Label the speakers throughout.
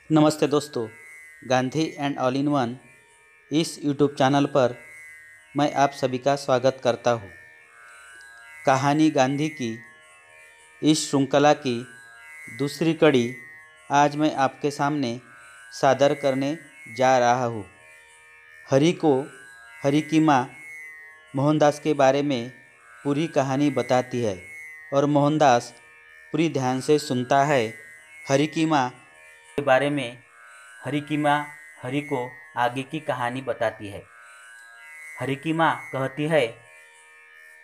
Speaker 1: नमस्ते दोस्तों, Gandhi and all in one इस यूट्यूब चैनल पर मैं आप सभी का स्वागत करता हूँ। कहानी गांधी की इस श्रृंखला की दूसरी कड़ी आज मैं आपके सामने सादर करने जा रहा हूँ। हरि की माँ मोहनदास के बारे में पूरी कहानी बताती है और मोहनदास पूरी ध्यान से सुनता है। हरि की माँ के बारे में हरि की माँ हरि को आगे की कहानी बताती है। हरि की माँ कहती है,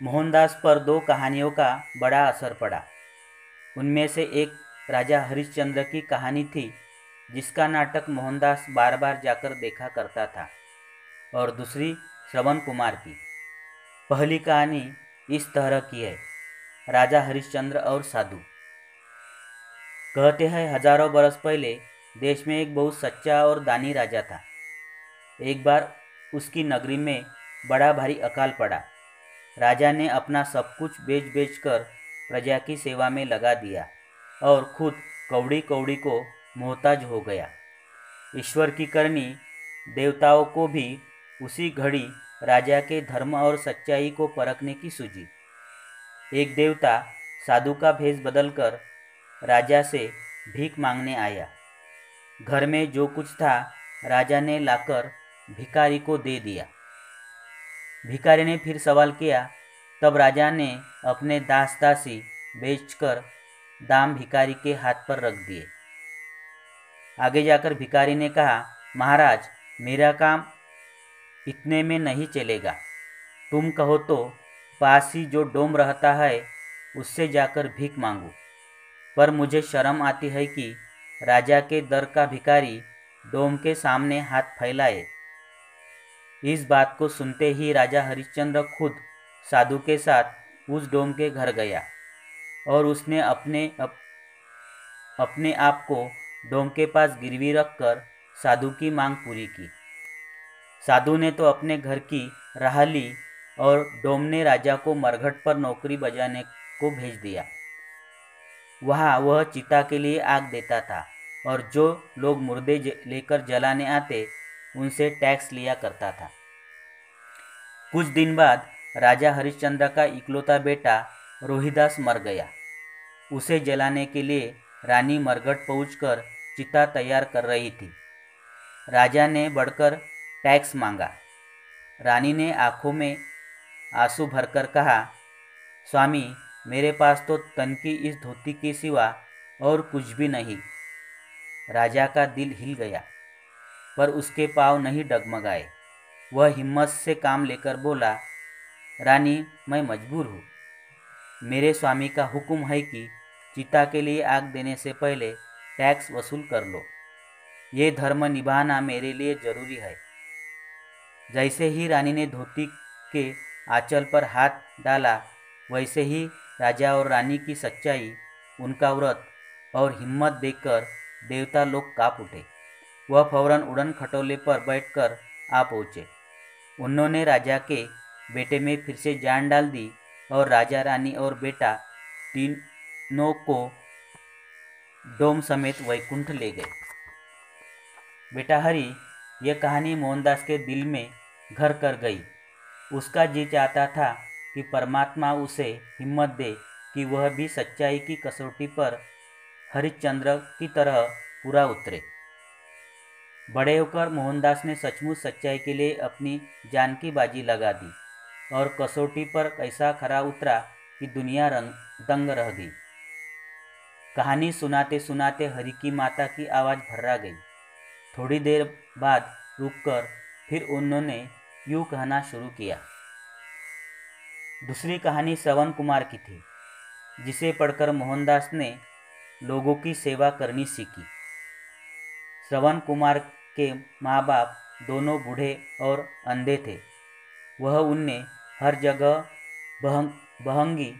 Speaker 1: मोहनदास पर दो कहानियों का बड़ा असर पड़ा। उनमें से एक राजा हरिश्चंद्र की कहानी थी, जिसका नाटक मोहनदास बार बार जाकर देखा करता था, और दूसरी श्रवण कुमार की। पहली कहानी इस तरह की है, राजा हरिश्चंद्र और साधु। कहते हैं, हजारों बरस पहले देश में एक बहुत सच्चा और दानी राजा था। एक बार उसकी नगरी में बड़ा भारी अकाल पड़ा। राजा ने अपना सब कुछ बेच कर प्रजा की सेवा में लगा दिया और खुद कौड़ी कौड़ी को मोहताज हो गया। ईश्वर की करनी देवताओं को भी उसी घड़ी राजा के धर्म और सच्चाई को परखने की सूझी। एक देवता साधु का भेष बदलकर राजा से भीख मांगने आया। घर में जो कुछ था राजा ने लाकर भिखारी को दे दिया। भिखारी ने फिर सवाल किया, तब राजा ने अपने दास दासी बेचकर दाम भिखारी के हाथ पर रख दिए। आगे जाकर भिखारी ने कहा, महाराज, मेरा काम इतने में नहीं चलेगा। तुम कहो तो पास ही जो डोम रहता है उससे जाकर भीख मांगू, पर मुझे शर्म आती है कि राजा के दर का भिखारी डोम के सामने हाथ फैलाए। इस बात को सुनते ही राजा हरिश्चंद्र खुद साधु के साथ उस डोम के घर गया और उसने अपने आप को डोम के पास गिरवी रखकर साधु की मांग पूरी की। साधु ने तो अपने घर की राह ली और डोम ने राजा को मरघट पर नौकरी बजाने को भेज दिया। वहाँ वह चिता के लिए आग देता था और जो लोग मुर्दे लेकर जलाने आते उनसे टैक्स लिया करता था। कुछ दिन बाद राजा हरिश्चंद्र का इकलौता बेटा रोहिदास मर गया। उसे जलाने के लिए रानी मरघट पहुंचकर चिता तैयार कर रही थी। राजा ने बढ़कर टैक्स मांगा। रानी ने आंखों में आंसू भरकर कहा, स्वामी, मेरे पास तो तन की इस धोती के सिवा और कुछ भी नहीं। राजा का दिल हिल गया, पर उसके पाँव नहीं डगमगाए। वह हिम्मत से काम लेकर बोला, रानी, मैं मजबूर हूँ। मेरे स्वामी का हुक्म है कि चिता के लिए आग देने से पहले टैक्स वसूल कर लो। ये धर्म निभाना मेरे लिए जरूरी है। जैसे ही रानी ने धोती के आंचल पर हाथ डाला, वैसे ही राजा और रानी की सच्चाई, उनका व्रत और हिम्मत देखकर देवता लोग काँप उठे। वह फौरन उड़न खटोले पर बैठकर आ पहुँचे। उन्होंने राजा के बेटे में फिर से जान डाल दी और राजा, रानी और बेटा तीनों को डोम समेत वैकुंठ ले गए। बेटा हरि, यह कहानी मोहनदास के दिल में घर कर गई। उसका जी चाहता था कि परमात्मा उसे हिम्मत दे कि वह भी सच्चाई की कसौटी पर हरिश्चंद्र की तरह पूरा उतरे। बड़े होकर मोहनदास ने सचमुच सच्चाई के लिए अपनी जान की बाजी लगा दी और कसौटी पर ऐसा खरा उतरा कि दुनिया दंग रह गई। कहानी सुनाते सुनाते हरि की माता की आवाज़ भर्रा गई। थोड़ी देर बाद रुककर फिर उन्होंने यूँ कहना शुरू किया। दूसरी कहानी श्रवण कुमार की थी, जिसे पढ़कर मोहनदास ने लोगों की सेवा करनी सीखी। श्रवण कुमार के माँ बाप दोनों बूढ़े और अंधे थे। वह उन्हें हर जगह बहंगी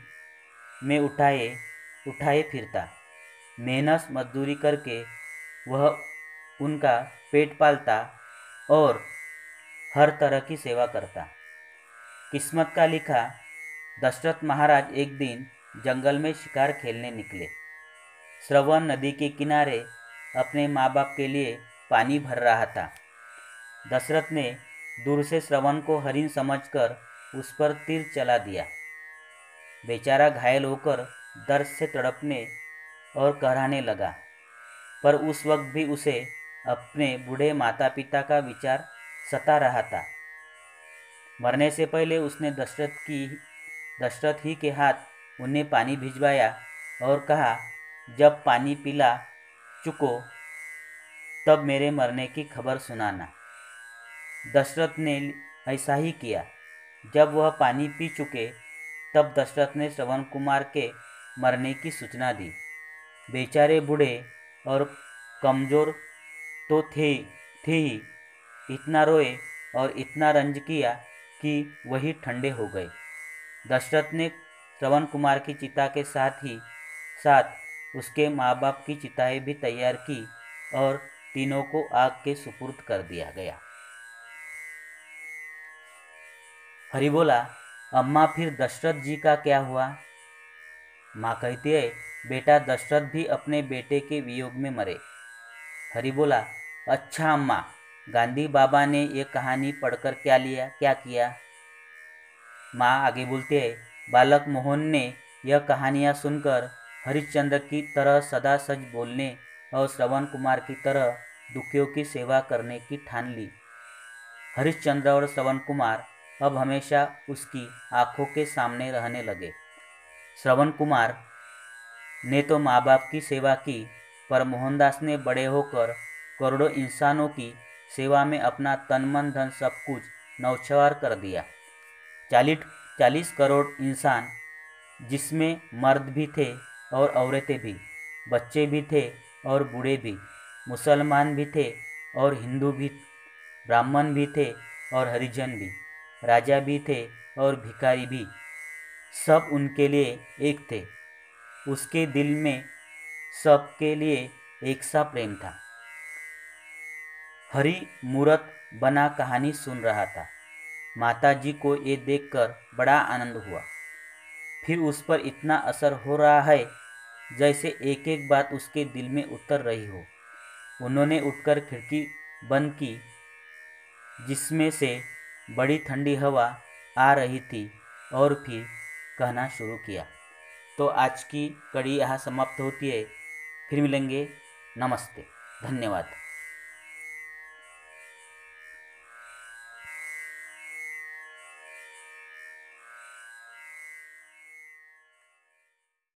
Speaker 1: में उठाए फिरता। मेहनत मजदूरी करके वह उनका पेट पालता और हर तरह की सेवा करता। किस्मत का लिखा, दशरथ महाराज एक दिन जंगल में शिकार खेलने निकले। श्रवण नदी के किनारे अपने माँ बाप के लिए पानी भर रहा था। दशरथ ने दूर से श्रवण को हरिण समझकर उस पर तीर चला दिया। बेचारा घायल होकर दर्द से तड़पने और कहराने लगा, पर उस वक्त भी उसे अपने बूढ़े माता पिता का विचार सता रहा था। मरने से पहले उसने दशरथ ही के हाथ उन्हें पानी भिजवाया और कहा, जब पानी पिला चुको तब मेरे मरने की खबर सुनाना। दशरथ ने ऐसा ही किया। जब वह पानी पी चुके तब दशरथ ने श्रवण कुमार के मरने की सूचना दी। बेचारे बूढ़े और कमज़ोर तो थे ही, इतना रोए और इतना रंज किया कि वही ठंडे हो गए। दशरथ ने श्रवण कुमार की चिता के साथ उसके माँ बाप की चिताएं भी तैयार की और तीनों को आग के सुपुर्द कर दिया गया। हरि बोला, अम्मा फिर दशरथ जी का क्या हुआ? माँ कहती है, बेटा दशरथ भी अपने बेटे के वियोग में मरे। हरि बोला, अच्छा अम्मा, गांधी बाबा ने ये कहानी पढ़कर क्या किया? माँ आगे बोलती है, बालक मोहन ने यह कहानियाँ सुनकर हरिश्चंद्र की तरह सदा सच बोलने और श्रवण कुमार की तरह दुखियों की सेवा करने की ठान ली। हरिश्चंद्र और श्रवण कुमार अब हमेशा उसकी आंखों के सामने रहने लगे। श्रवण कुमार ने तो माँ बाप की सेवा की, पर मोहनदास ने बड़े होकर करोड़ों इंसानों की सेवा में अपना तन मन धन सब कुछ नौछावर कर दिया। 40 करोड़ इंसान, जिसमें मर्द भी थे और औरतें भी, बच्चे भी थे और बूढ़े भी, मुसलमान भी थे और हिंदू भी, ब्राह्मण भी थे और हरिजन भी, राजा भी थे और भिखारी भी, सब उनके लिए एक थे। उसके दिल में सबके लिए एक सा प्रेम था। हरि मूरत बना कहानी सुन रहा था। माताजी को ये देखकर बड़ा आनंद हुआ। फिर उस पर इतना असर हो रहा है जैसे एक एक बात उसके दिल में उतर रही हो। उन्होंने उठकर खिड़की बंद की, जिसमें से बड़ी ठंडी हवा आ रही थी, और फिर कहना शुरू किया। तो आज की कड़ी यहाँ समाप्त होती है। फिर मिलेंगे। नमस्ते, धन्यवाद।